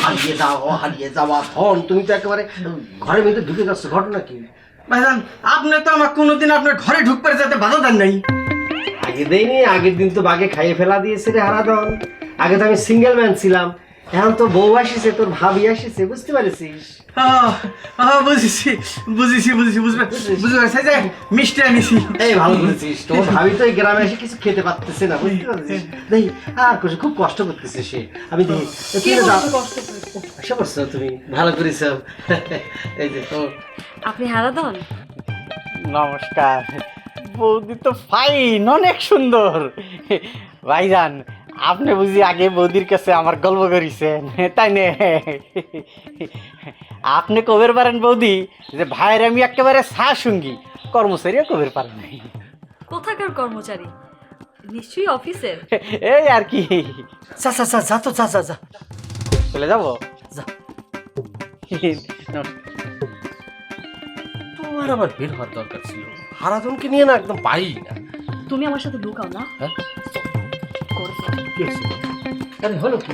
হারিয়ে যাওয়া ধন, তুমি তো একেবারে ঘরের ভিতরে ঢুকে যাচ্ছ, ঘটনা কি? ভাইজান আপনি তো আমার কোনোদিন আপনার ঘরে ঢুকতে যেতে বাধা দেন নাই। আগে দেয়নি, আগের দিন তো বাগে খাইয়ে ফেলা দিয়েছে রে হারাধন। আগে তো আমি সিঙ্গেল ম্যান ছিলাম, এখন তো বউ আসিছে, তোর ভাবি আসিছে, বুঝতে পারছিস? বুঝেছি বুঝেছি বুঝেছি বুঝবে বুঝতে পারছি যে মিষ্টি আনিছি। এই ভালো করেছিস, তোর ভাবি তো এই গ্রামে এসে কিছু খেতে পারতেছে না, বুঝতে পারছিস? দেখি আর খুব কষ্ট করতেছে সে, আমি দেখি আশা করছো তুমি ভালো করেছো। এই যে তো আপনি হারাধন? নমস্কার। বৌদি তো ফাইন, অনেক সুন্দর। ভাইজান আপনি বুঝি আগে বৌদির কাছে আমার গল্প করেছেন, তাই না? আপনি কবের পারেন বৌদি যে ভাইয়ের আমি একেবারে সঙ্গী, কর্মচারীও কবের পারেন নাই। কোথাকার কর্মচারী? নিশ্চয়ই অফিসের। এই আর কি। যা যা যা যা তো যা যা যা চলে যাবো। যা। তোমার আবার বের হওয়ার দরকার ছিল, হারাধনকে নিয়ে না একদম পারি না। তুমি আমার সাথে লুকাও না। হ্যাঁ? করে ফেলো। কি হয়েছে? আরে হলো কি?